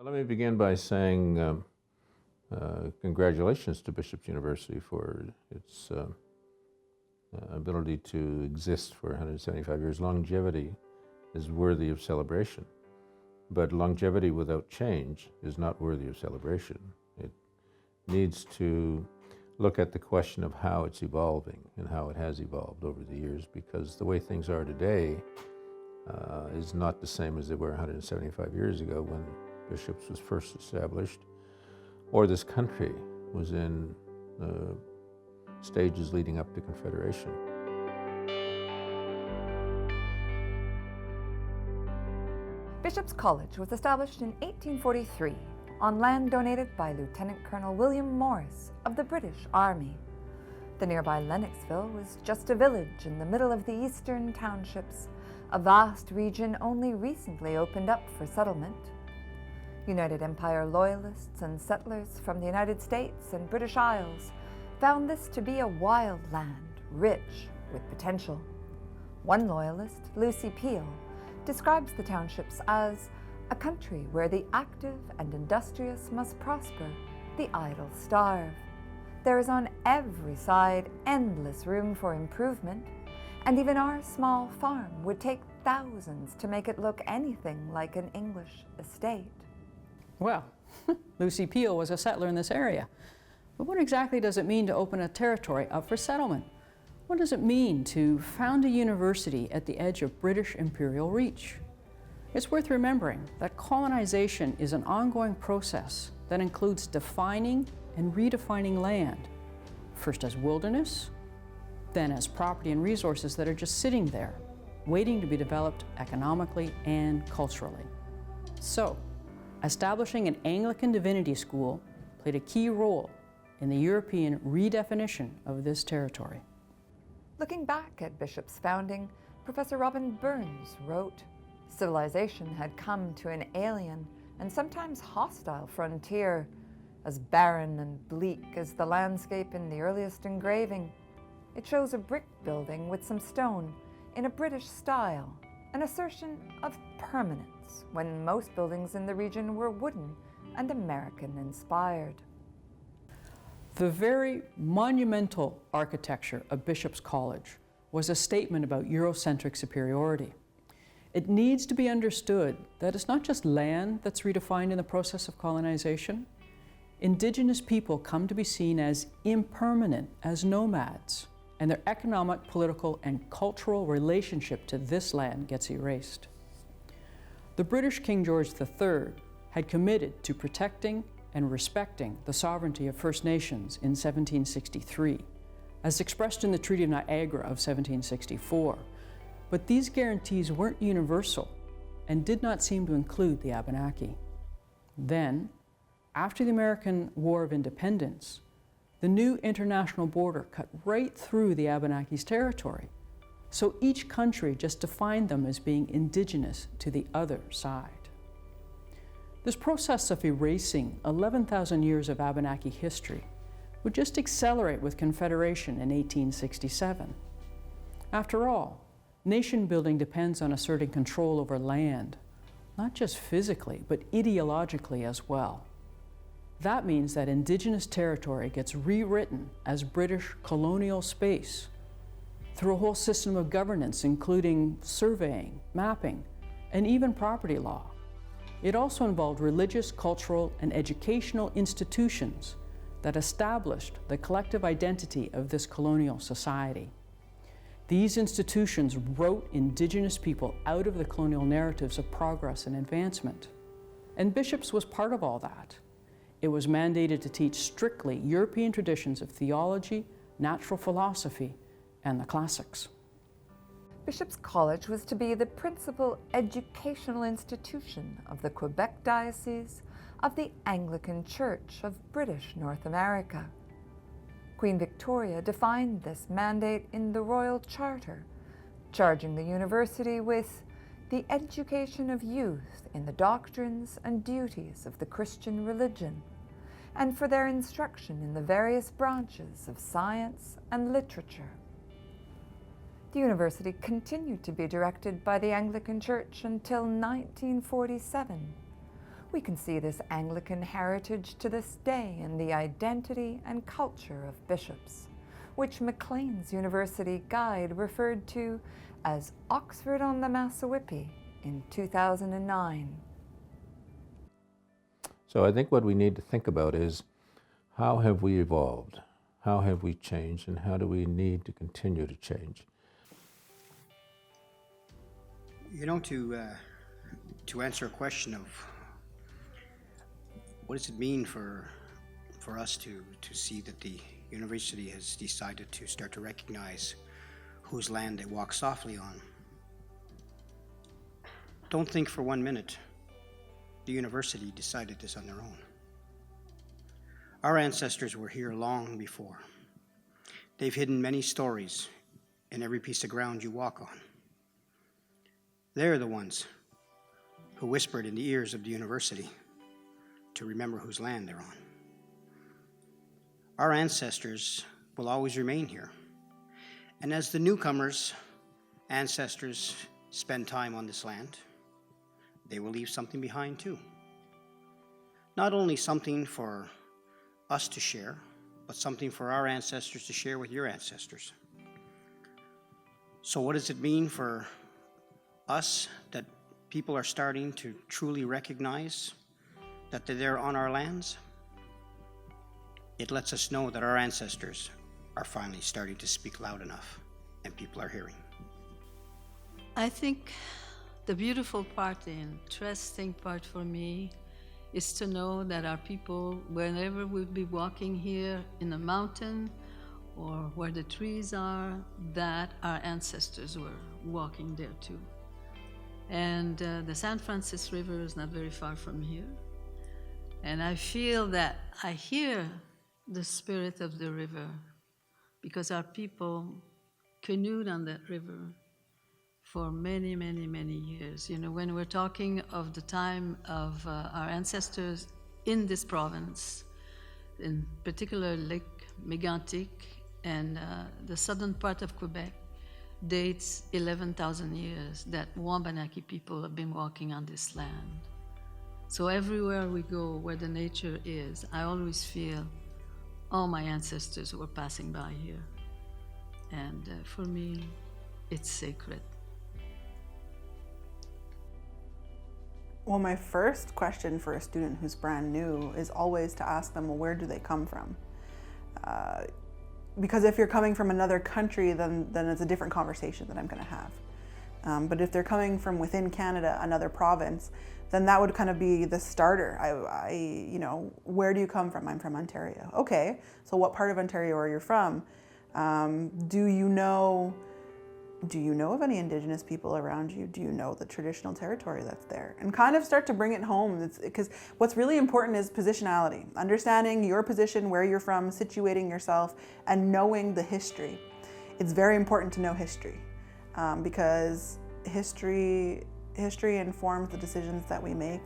Let me begin by saying congratulations to Bishop's University for its ability to exist for 175 years. Longevity is worthy of celebration, but longevity without change is not worthy of celebration. It needs to look at the question of how it's evolving and how it has evolved over the years, because the way things are today is not the same as they were 175 years ago when Bishop's was first established, or this country was in stages leading up to Confederation. Bishop's College was established in 1843 on land donated by Lieutenant Colonel William Morris of the British Army. The nearby Lennoxville was just a village in the middle of the eastern townships, a vast region only recently opened up for settlement. United Empire loyalists and settlers from the United States and British Isles found this to be a wild land, rich with potential. One loyalist, Lucy Peel, describes the townships as a country where the active and industrious must prosper, the idle starve. There is on every side endless room for improvement, and even our small farm would take thousands to make it look anything like an English estate. Well, Lucy Peel was a settler in this area. But what exactly does it mean to open a territory up for settlement? What does it mean to found a university at the edge of British imperial reach? It's worth remembering that colonization is an ongoing process that includes defining and redefining land, first as wilderness, then as property and resources that are just sitting there, waiting to be developed economically and culturally. So, establishing an Anglican divinity school played a key role in the European redefinition of this territory. Looking back at Bishop's founding, Professor Robin Burns wrote, "Civilization had come to an alien and sometimes hostile frontier, as barren and bleak as the landscape in the earliest engraving. It shows a brick building with some stone in a British style, an assertion of permanence when most buildings in the region were wooden and American-inspired." The very monumental architecture of Bishop's College was a statement about Eurocentric superiority. It needs to be understood that it's not just land that's redefined in the process of colonization. Indigenous people come to be seen as impermanent, as nomads, and their economic, political, and cultural relationship to this land gets erased. The British King George III had committed to protecting and respecting the sovereignty of First Nations in 1763, as expressed in the Treaty of Niagara of 1764. But these guarantees weren't universal and did not seem to include the Abenaki. Then, after the American War of Independence, the new international border cut right through the Abenaki's territory, so each country just defined them as being indigenous to the other side. This process of erasing 11,000 years of Abenaki history would just accelerate with Confederation in 1867. After all, nation building depends on asserting control over land, not just physically, but ideologically as well. That means that Indigenous territory gets rewritten as British colonial space through a whole system of governance, including surveying, mapping, and even property law. It also involved religious, cultural, and educational institutions that established the collective identity of this colonial society. These institutions wrote Indigenous people out of the colonial narratives of progress and advancement. And Bishop's was part of all that. It was mandated to teach strictly European traditions of theology, natural philosophy, and the classics. Bishop's College was to be the principal educational institution of the Quebec Diocese of the Anglican Church of British North America. Queen Victoria defined this mandate in the Royal Charter, charging the university with the education of youth in the doctrines and duties of the Christian religion, and for their instruction in the various branches of science and literature. The university continued to be directed by the Anglican Church until 1947, We can see this Anglican heritage to this day in the identity and culture of bishops, which Maclean's University Guide referred to as Oxford on the Massawippi in 2009. So I think what we need to think about is, how have we evolved? How have we changed, and how do we need to continue to change? You know, to answer a question of what does it mean for us to see that the university has decided to start to recognize whose land they walk softly on. Don't think for 1 minute the university decided this on their own. Our ancestors were here long before. They've hidden many stories in every piece of ground you walk on. They're the ones who whispered in the ears of the university to remember whose land they're on. Our ancestors will always remain here. And as the newcomers' ancestors spend time on this land, they will leave something behind too. Not only something for us to share, but something for our ancestors to share with your ancestors. So what does it mean for us that people are starting to truly recognize that they're there on our lands? It lets us know that our ancestors are finally starting to speak loud enough and people are hearing. I think the beautiful part, the interesting part for me, is to know that our people, whenever we'll be walking here in the mountain or where the trees are, that our ancestors were walking there too. And the San Francisco River is not very far from here. And I feel that I hear the spirit of the river because our people canoed on that river for many, many, many years. You know, when we're talking of the time of our ancestors in this province, in particular Lake Mégantic and the southern part of Quebec, dates 11,000 years that Wabanaki people have been walking on this land. So everywhere we go where the nature is, I always feel all my ancestors were passing by here. And for me, it's sacred. Well, my first question for a student who's brand new is always to ask them, well, where do they come from? Because if you're coming from another country, then it's a different conversation that I'm going to have. But if they're coming from within Canada, another province, then that would kind of be the starter. You know, where do you come from? I'm from Ontario. Okay, so what part of Ontario are you from? Do you know of any Indigenous people around you? Do you know the traditional territory that's there? And kind of start to bring it home, because what's really important is positionality, understanding your position, where you're from, situating yourself, and knowing the history. It's very important to know history, because history informs the decisions that we make.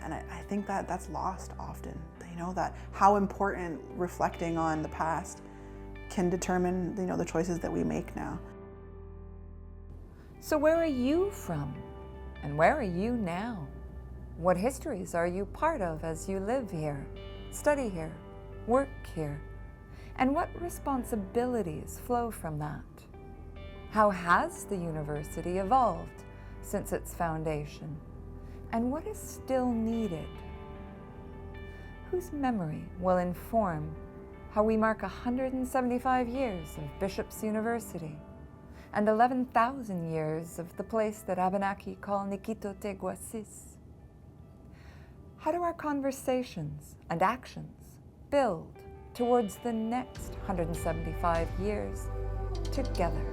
And I think that that's lost often. You know, that how important reflecting on the past can determine, you know, the choices that we make now. So where are you from? And where are you now? What histories are you part of as you live here, study here, work here? And what responsibilities flow from that? How has the university evolved since its foundation? And what is still needed? Whose memory will inform how we mark 175 years of Bishop's University and 11,000 years of the place that Abenaki call Nikito Teguasis? How do our conversations and actions build towards the next 175 years together?